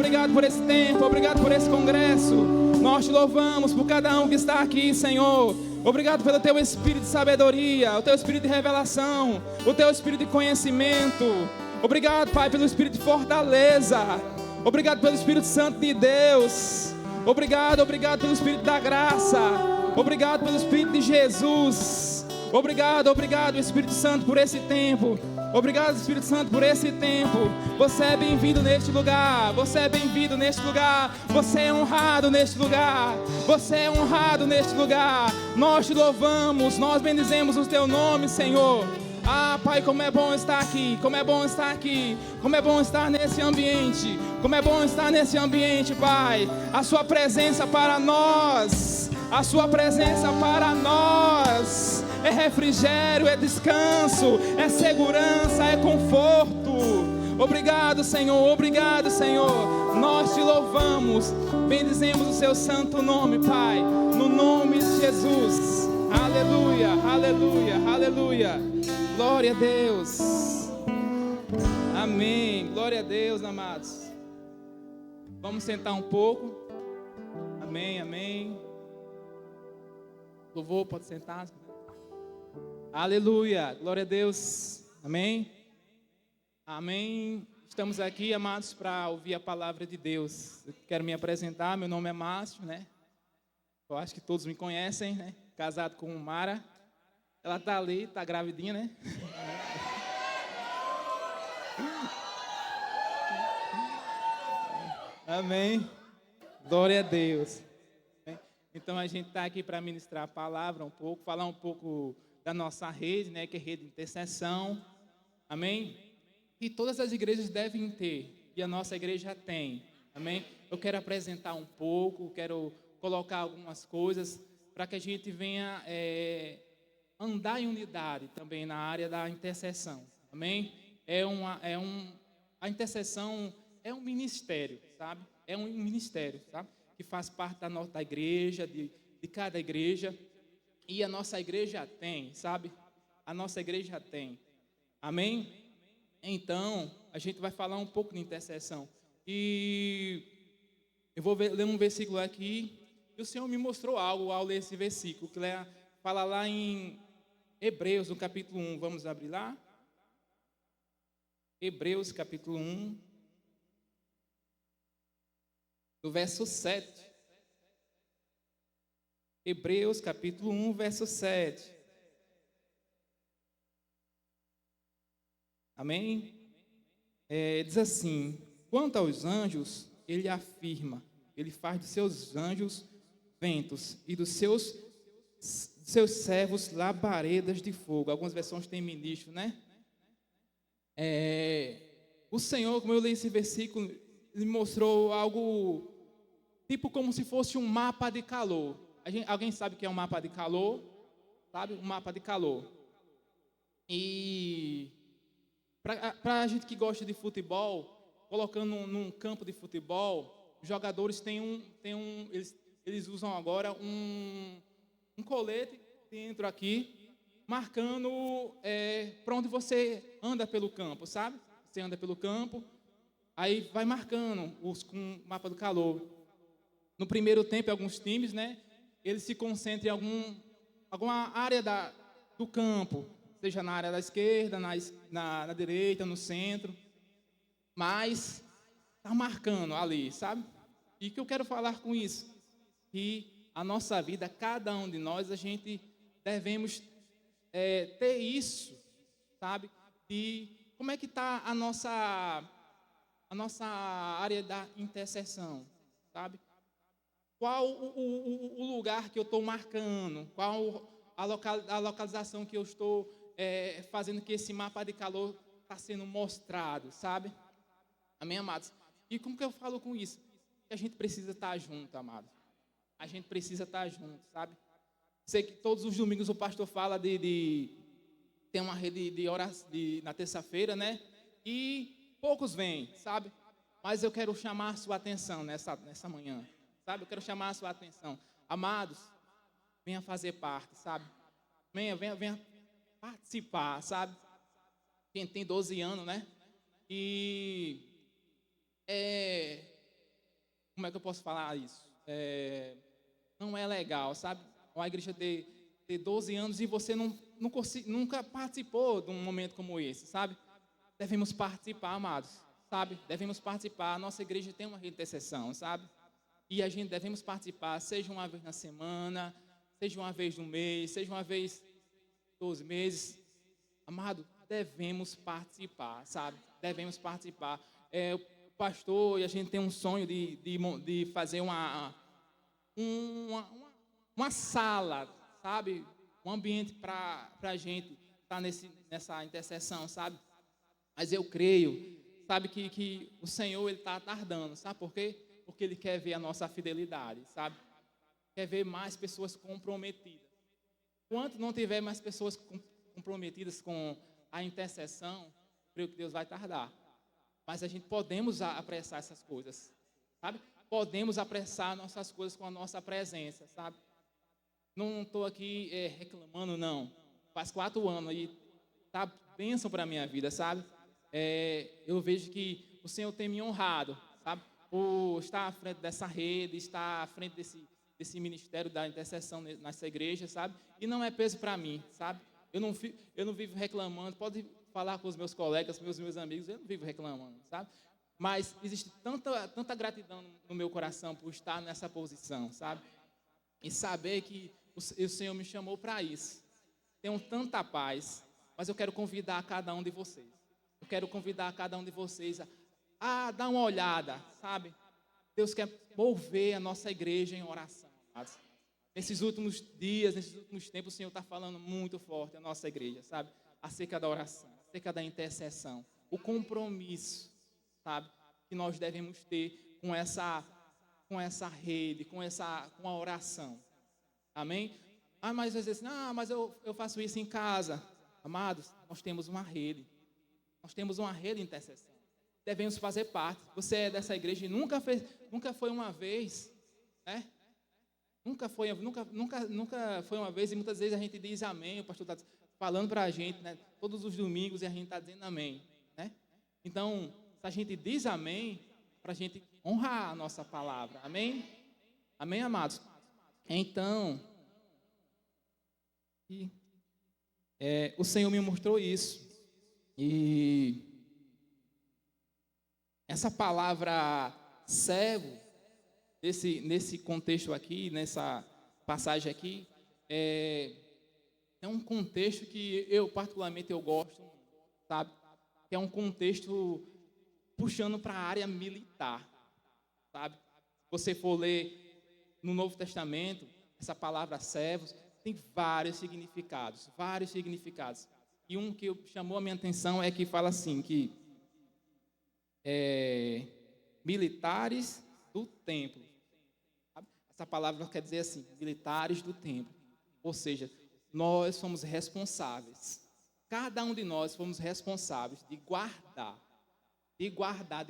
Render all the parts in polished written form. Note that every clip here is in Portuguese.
Obrigado por esse tempo, obrigado por esse congresso. Nós te louvamos por cada um que está aqui, Senhor. Obrigado pelo teu espírito de sabedoria, o teu espírito de revelação, o teu espírito de conhecimento. Obrigado, Pai, pelo espírito de fortaleza. Obrigado pelo Espírito Santo de Deus. Obrigado pelo Espírito da graça. Obrigado pelo Espírito de Jesus. Obrigado, Espírito Santo, por esse tempo. Obrigado, Espírito Santo, por esse tempo. Você é bem-vindo neste lugar. Você é bem-vindo neste lugar. Você é honrado neste lugar. Você é honrado neste lugar. Nós te louvamos, nós bendizemos o teu nome, Senhor. Ah, Pai, como é bom estar aqui, como é bom estar aqui, como é bom estar nesse ambiente, como é bom estar nesse ambiente, Pai. A sua presença para nós, a sua presença para nós é refrigério, é descanso, é segurança, é conforto. Obrigado, Senhor, obrigado, Senhor. Nós te louvamos, bendizemos o seu santo nome, Pai, no nome de Jesus. Aleluia, aleluia, aleluia. Glória a Deus. Amém. Glória a Deus, amados. Vamos sentar um pouco. Amém, amém. Louvor, pode sentar. Aleluia. Glória a Deus. Amém. Amém. Estamos aqui, amados, para ouvir a palavra de Deus. Eu quero me apresentar. Meu nome é Márcio, né? Eu acho que todos me conhecem, né? Casado com Mara. Ela tá ali, tá gravidinha, né? Amém. Glória a Deus. Então a gente está aqui para ministrar a palavra um pouco, falar um pouco da nossa rede, né? Que é rede de intercessão. Amém? E todas as igrejas devem ter, e a nossa igreja tem. Amém? Eu quero apresentar um pouco, quero colocar algumas coisas para que a gente venha andar em unidade também na área da intercessão. Amém? A intercessão é um ministério, sabe? É um ministério, sabe? Que faz parte da igreja, de cada igreja. E a nossa igreja tem, sabe? A nossa igreja tem. Amém? Então, a gente vai falar um pouco de intercessão. E eu vou ler um versículo aqui. E o Senhor me mostrou algo ao ler esse versículo, que fala lá em Hebreus, no capítulo 1. Vamos abrir lá? Hebreus, capítulo 1, no verso 7. Hebreus, capítulo 1, verso 7. Amém? Diz assim: quanto aos anjos, ele afirma, ele faz dos seus anjos ventos e dos seus servos labaredas de fogo. Algumas versões têm ministro, né? O Senhor, como eu li esse versículo, ele mostrou algo tipo como se fosse um mapa de calor. Alguém sabe o que é um mapa de calor? Sabe? Um mapa de calor. E para a gente que gosta de futebol, colocando num campo de futebol, os jogadores eles usam agora um colete dentro aqui, marcando para onde você anda pelo campo, sabe? Você anda pelo campo, aí vai marcando com o mapa do calor. No primeiro tempo, alguns times, né? Eles se concentram em alguma área do campo, seja na área da esquerda, na direita, no centro, mas está marcando ali, sabe? E o que eu quero falar com isso? Que a nossa vida, cada um de nós, a gente devemos ter isso, sabe? E como é que está a nossa área da intercessão, sabe? Qual o lugar que eu estou marcando? Qual a localização que eu estou fazendo que esse mapa de calor está sendo mostrado, sabe? Amém, amados? E como que eu falo com isso? Que a gente precisa estar junto, amados. A gente precisa estar junto, sabe? Sei que todos os domingos o pastor fala tem uma rede de horas na terça-feira, né? E poucos vêm, sabe? Mas eu quero chamar a sua atenção nessa manhã, sabe? Eu quero chamar a sua atenção. Amados, venha fazer parte, sabe? Venha participar, sabe? Quem tem 12 anos, né? E como é que eu posso falar isso? Não é legal, sabe? Uma igreja ter 12 anos e você nunca participou de um momento como esse, sabe? Devemos participar, amados, sabe? Devemos participar. A nossa igreja tem uma rede de intercessão, sabe? E a gente devemos participar, seja uma vez na semana, seja uma vez no mês, seja uma vez 12 meses. Amado, devemos participar, sabe? Devemos participar. O pastor e a gente tem um sonho de fazer uma sala, sabe? Um ambiente para a gente estar nessa intercessão, sabe? Mas eu creio, sabe, que o Senhor ele está tardando, sabe por quê? Porque Ele quer ver a nossa fidelidade, sabe? Quer ver mais pessoas comprometidas. Enquanto não tiver mais pessoas comprometidas com a intercessão, creio que Deus vai tardar. Mas a gente podemos apressar essas coisas, sabe? Podemos apressar nossas coisas com a nossa presença, sabe? Não estou aqui reclamando, não. Faz 4 anos e tá bênção para a minha vida, sabe? Eu vejo que o Senhor tem me honrado, sabe? Por estar à frente dessa rede, estar à frente desse ministério da intercessão nessa igreja, sabe? E não é peso para mim, sabe? Eu não vivo reclamando. Pode falar com os meus colegas, meus amigos, eu não vivo reclamando, sabe? Mas existe tanta gratidão no meu coração por estar nessa posição, sabe? E saber que o Senhor me chamou para isso. Tenho tanta paz, mas eu quero convidar cada um de vocês. Eu quero convidar cada um de vocês a dar uma olhada, sabe? Deus quer mover a nossa igreja em oração. Sabe? Nesses últimos dias, nesses últimos tempos, o Senhor está falando muito forte à nossa igreja, sabe? Acerca da oração, acerca da intercessão, o compromisso, sabe? Que nós devemos ter com essa rede, com a oração. Amém? Mas às vezes, mas eu faço isso em casa. Amados, nós temos uma rede. Nós temos uma rede de intercessão. Devemos fazer parte. Você é dessa igreja e nunca foi uma vez, né? Nunca foi uma vez, e muitas vezes a gente diz amém. O pastor está falando para a gente, né? Todos os domingos, e a gente está dizendo amém, né? Então, se a gente diz amém, para a gente honrar a nossa palavra. Amém? Amém, amados? Então, o Senhor me mostrou isso. E essa palavra servo, nesse contexto aqui, nessa passagem aqui, é um contexto que particularmente eu gosto, sabe? Que é um contexto puxando para a área militar, sabe? Se você for ler no Novo Testamento, essa palavra servos tem vários significados. E um que chamou a minha atenção é que fala assim, que militares do templo. Sabe? Essa palavra quer dizer assim, militares do templo. Ou seja, nós somos responsáveis. Cada um de nós fomos responsáveis de guardar, de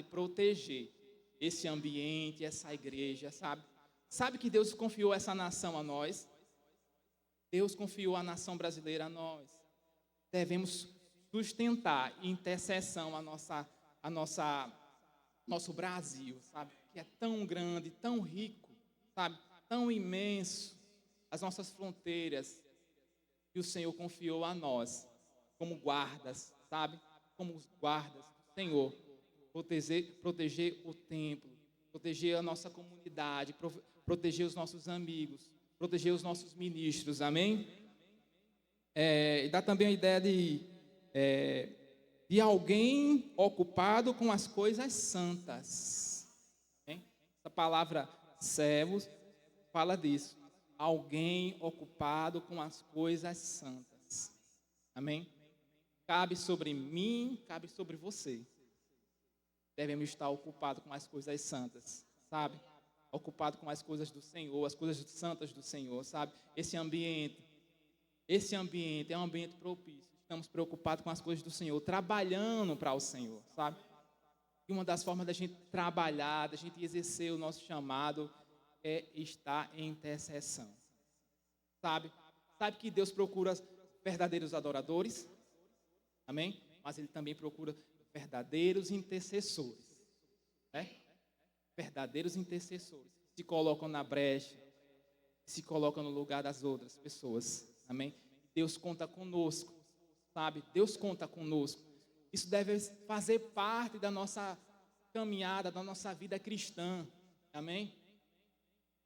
proteger esse ambiente, essa igreja, sabe? Sabe que Deus confiou essa nação a nós? Deus confiou a nação brasileira a nós. Devemos sustentar intercessão nosso Brasil, sabe? Que é tão grande, tão rico, sabe? Tão imenso, as nossas fronteiras, que o Senhor confiou a nós, como guardas, sabe? Como os guardas do Senhor, proteger o templo, proteger a nossa comunidade, proteger os nossos amigos, proteger os nossos ministros, amém? E dá também a ideia de alguém ocupado com as coisas santas. Hein? Essa palavra servos fala disso. Alguém ocupado com as coisas santas. Amém? Cabe sobre mim, cabe sobre você. Devemos estar ocupados com as coisas santas, sabe? Ocupado com as coisas do Senhor, as coisas santas do Senhor, sabe? Esse ambiente é um ambiente propício. Estamos preocupados com as coisas do Senhor, trabalhando para o Senhor, sabe? E uma das formas da gente trabalhar, da gente exercer o nosso chamado, é estar em intercessão, sabe? Sabe que Deus procura verdadeiros adoradores, amém? Mas Ele também procura verdadeiros intercessores, né? verdadeiros intercessores, se colocam na brecha, se colocam no lugar das outras pessoas. Amém? Deus conta conosco, sabe? Deus conta conosco. Isso deve fazer parte da nossa caminhada, da nossa vida cristã. Amém?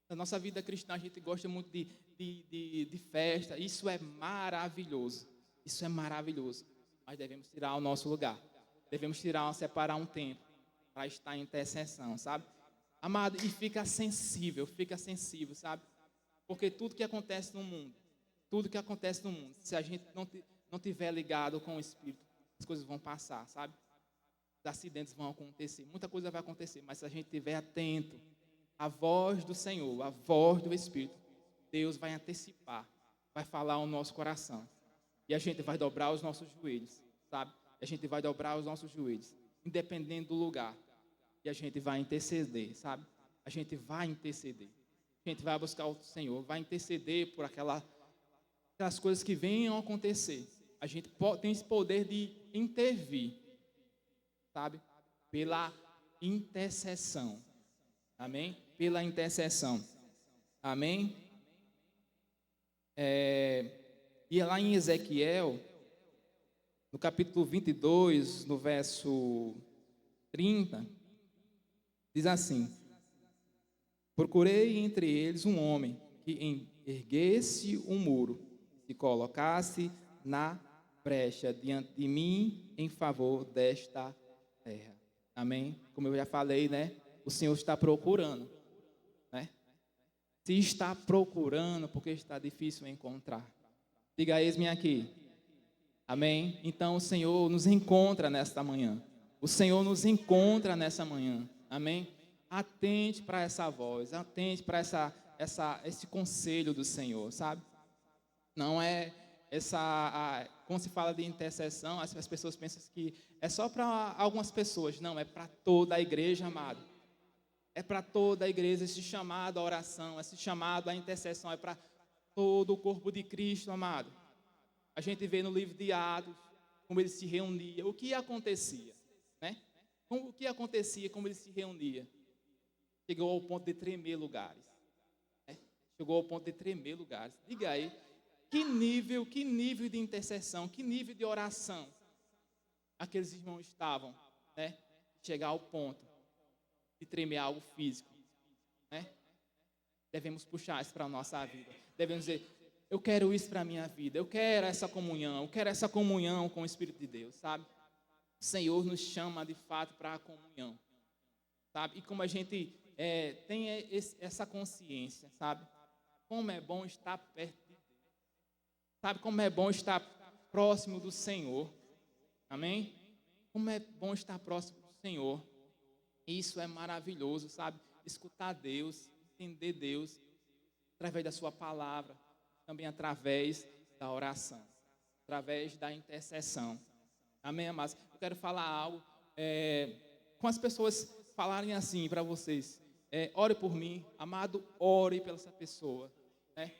Da nossa vida cristã, a gente gosta muito de festa. Isso é maravilhoso. Isso é maravilhoso. Mas devemos tirar o nosso lugar. Devemos separar um tempo para estar em intercessão, sabe? Amado, e fica sensível, sabe? Porque tudo que acontece no mundo, se a gente não tiver ligado com o Espírito, as coisas vão passar, sabe? Os acidentes vão acontecer, muita coisa vai acontecer, mas se a gente estiver atento à voz do Senhor, à voz do Espírito, Deus vai antecipar, vai falar ao nosso coração. E a gente vai dobrar os nossos joelhos, sabe? A gente vai dobrar os nossos joelhos, independente do lugar. E a gente vai interceder, sabe? A gente vai interceder. A gente vai buscar o Senhor, vai interceder por aquelas coisas que venham a acontecer. A gente tem esse poder de intervir, sabe? Pela intercessão. Amém? Pela intercessão. Amém? E lá em Ezequiel, no capítulo 22, no verso 30, diz assim: procurei entre eles um homem que erguesse um muro, se colocasse na brecha diante de mim em favor desta terra. Amém? Como eu já falei, né? O Senhor está procurando, né? Se está procurando, porque está difícil encontrar. Diga, eis-me aqui. Amém? Então o Senhor nos encontra nesta manhã. O Senhor nos encontra nessa manhã. Amém? Atente para essa voz, atente para esse conselho do Senhor, sabe? Não é quando se fala de intercessão, as pessoas pensam que é só para algumas pessoas. Não, é para toda a igreja, amado. É para toda a igreja esse chamado à oração, esse chamado à intercessão, é para todo o corpo de Cristo, amado. A gente vê no livro de Atos como ele se reunia, o que acontecia, né? O que acontecia, como ele se reunia. Chegou ao ponto de tremer lugares, né? Chegou ao ponto de tremer lugares. Diga aí, que nível de intercessão, que nível de oração aqueles irmãos estavam, né? Chegar ao ponto de tremer algo físico, né? Devemos puxar isso para a nossa vida. Devemos dizer, eu quero isso para a minha vida, eu quero essa comunhão com o Espírito de Deus, sabe? O Senhor nos chama de fato para a comunhão, sabe? E como a gente tem essa consciência, sabe? Como é bom estar perto de Deus, sabe? Como é bom estar próximo do Senhor, amém? Como é bom estar próximo do Senhor. Isso é maravilhoso, sabe? Escutar Deus, entender Deus, através da sua palavra, também através da oração, através da intercessão. Amém, amados? Eu quero falar algo, com as pessoas falarem assim para vocês, ore por mim, amado, ore pela essa pessoa, né?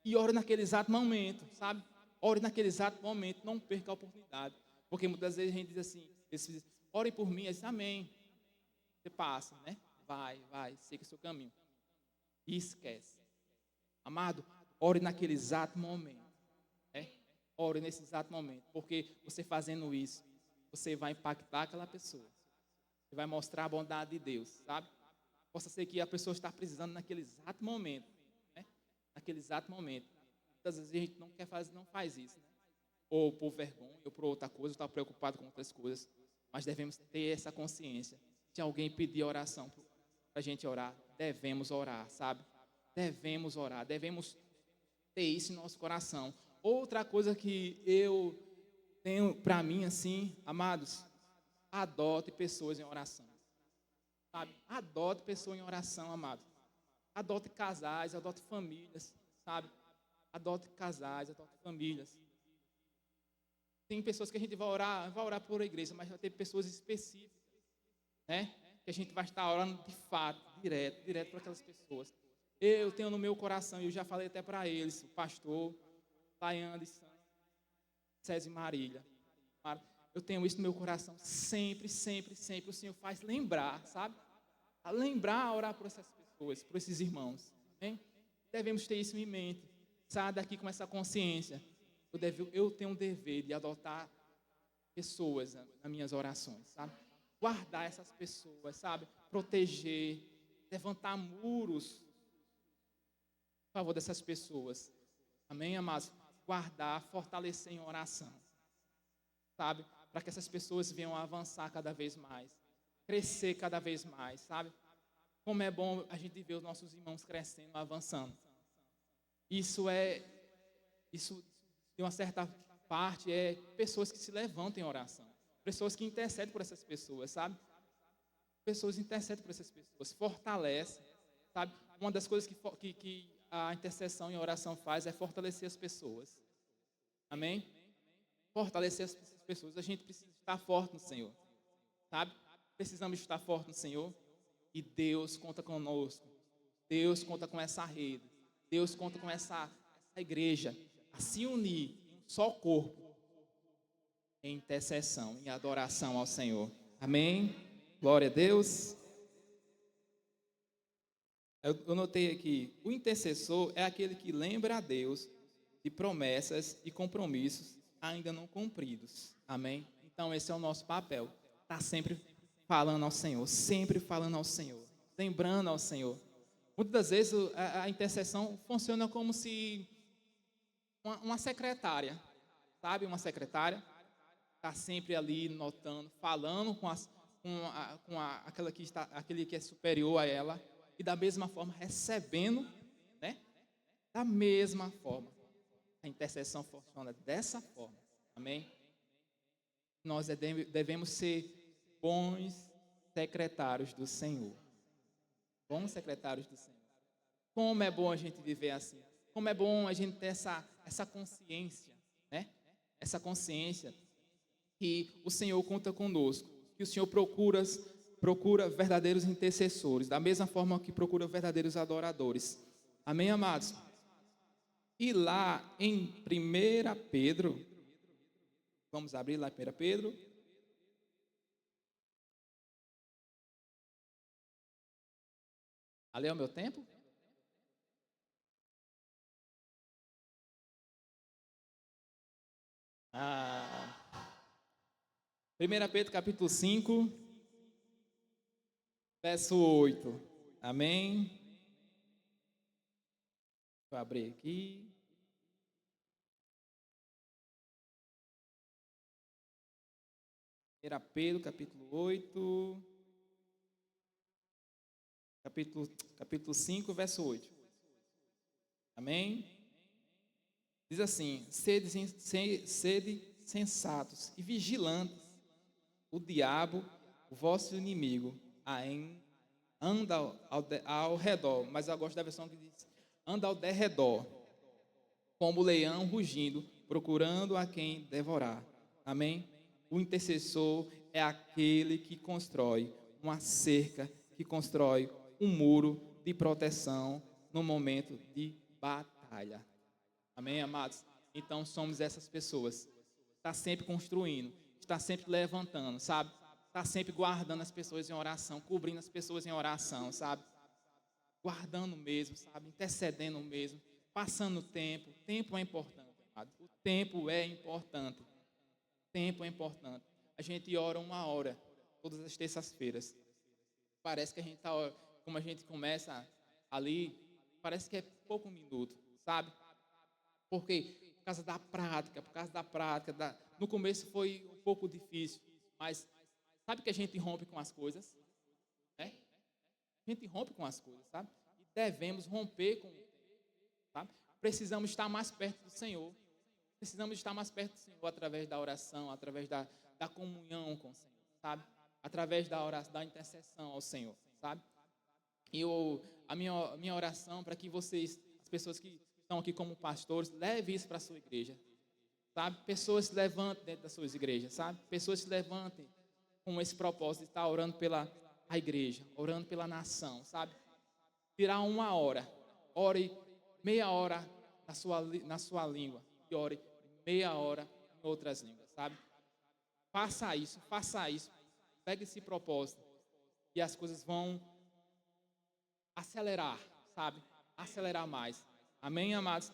E ore naquele exato momento, sabe? Ore naquele exato momento, não perca a oportunidade, porque muitas vezes a gente diz assim, ore por mim, diz, amém. Você passa, né? Vai, siga o seu caminho. E esquece. Amado, ore naquele exato momento. Né? Ore nesse exato momento. Porque você fazendo isso, você vai impactar aquela pessoa. Você vai mostrar a bondade de Deus, sabe? Possa ser que a pessoa está precisando naquele exato momento. Né? Naquele exato momento. Muitas vezes a gente não faz isso. Né? Ou por vergonha, ou por outra coisa, ou está preocupado com outras coisas. Mas devemos ter essa consciência. Se alguém pedir oração para a gente orar, devemos orar, sabe? Devemos orar, devemos ter isso em nosso coração. Outra coisa que eu tenho para mim, assim, amados, adote pessoas em oração, sabe? Adote pessoas em oração, amados. Adote casais, adote famílias, sabe? Adote casais, adote famílias. Tem pessoas que a gente vai orar por a igreja, mas vai ter pessoas específicas, né? Que a gente vai estar orando de fato, direto para aquelas pessoas. Eu tenho no meu coração, eu já falei até para eles, o pastor, Tayane, César e Marília. Eu tenho isso no meu coração sempre, o Senhor faz lembrar, sabe? a lembrar, a orar por essas pessoas, por esses irmãos. Amém? Devemos ter isso em mente. Saia daqui com essa consciência. Eu tenho um dever de adotar pessoas nas minhas orações, sabe? Guardar essas pessoas, sabe? Proteger, levantar muros a favor dessas pessoas. Amém, amados? Guardar, fortalecer em oração, sabe? Para que essas pessoas venham a avançar cada vez mais, crescer cada vez mais, sabe? Como é bom a gente ver os nossos irmãos crescendo, avançando. Isso, de uma certa parte, é pessoas que se levantam em oração. Pessoas que intercedem por essas pessoas, sabe? Pessoas intercedem por essas pessoas, fortalecem, sabe? Uma das coisas que a intercessão e a oração faz é fortalecer as pessoas. Amém? Fortalecer as pessoas. A gente precisa estar forte no Senhor, sabe? Precisamos estar forte no Senhor. E Deus conta conosco. Deus conta com essa rede. Deus conta com essa igreja a se unir em um só corpo, em intercessão, em adoração ao Senhor. Amém? Glória a Deus. Eu notei aqui, o intercessor é aquele que lembra a Deus de promessas e compromissos ainda não cumpridos. Amém? Então esse é o nosso papel. Está sempre falando ao Senhor, sempre falando ao Senhor, lembrando ao Senhor. Muitas das vezes a intercessão funciona como se uma secretária, sabe? Uma secretária está sempre ali notando, falando aquele que é superior a ela, e da mesma forma recebendo, né? Da mesma forma. A intercessão funciona dessa forma. Amém? Nós devemos ser bons secretários do Senhor. Bons secretários do Senhor. Como é bom a gente viver assim. Como é bom a gente ter essa consciência, né? Essa consciência que o Senhor conta conosco, que o Senhor procura verdadeiros intercessores, da mesma forma que procura verdadeiros adoradores. Amém, amados? E lá em 1 Pedro, vamos abrir lá 1 Pedro. Ali é o meu tempo? Ah, 1 Pedro capítulo 5, verso 8. Amém? Vou abrir aqui. Pedro capítulo 8. Capítulo 5, verso 8. Amém? Diz assim: sede sensatos e vigilantes. O diabo, o vosso inimigo, anda ao redor. Mas eu gosto da versão que diz: anda ao derredor, como leão rugindo, procurando a quem devorar. Amém? O intercessor é aquele que constrói uma cerca, que constrói um muro de proteção no momento de batalha. Amém, amados? Então somos essas pessoas. Está sempre construindo, está sempre levantando, sabe? Está sempre guardando as pessoas em oração, cobrindo as pessoas em oração, sabe? Guardando mesmo, sabe? Intercedendo mesmo, passando o tempo. O tempo é importante, amado. O tempo é importante. O tempo é importante. A gente ora 1 hora, todas as terças-feiras. Parece que a gente está, como a gente começa ali, parece que é pouco minuto, sabe? Por quê? Por causa da prática. No começo foi um pouco difícil, mas sabe que a gente rompe com as coisas? Né? A gente rompe com as coisas, sabe? E devemos romper com, sabe? Precisamos estar mais perto do Senhor. Precisamos estar mais perto do Senhor através da oração, através da comunhão com o Senhor, sabe? Através da oração, da intercessão ao Senhor, sabe? E a minha oração para que vocês, as pessoas que estão aqui como pastores, levem isso para a sua igreja, sabe? Pessoas se levantem dentro das suas igrejas, sabe? Pessoas se levantem com esse propósito de estar orando pela a igreja, orando pela nação, sabe? Tirar 1 hora, ore meia hora na sua língua e ore meia hora em outras línguas, sabe? Faça isso, pegue esse propósito e as coisas vão acelerar, sabe? Acelerar mais. Amém, amados?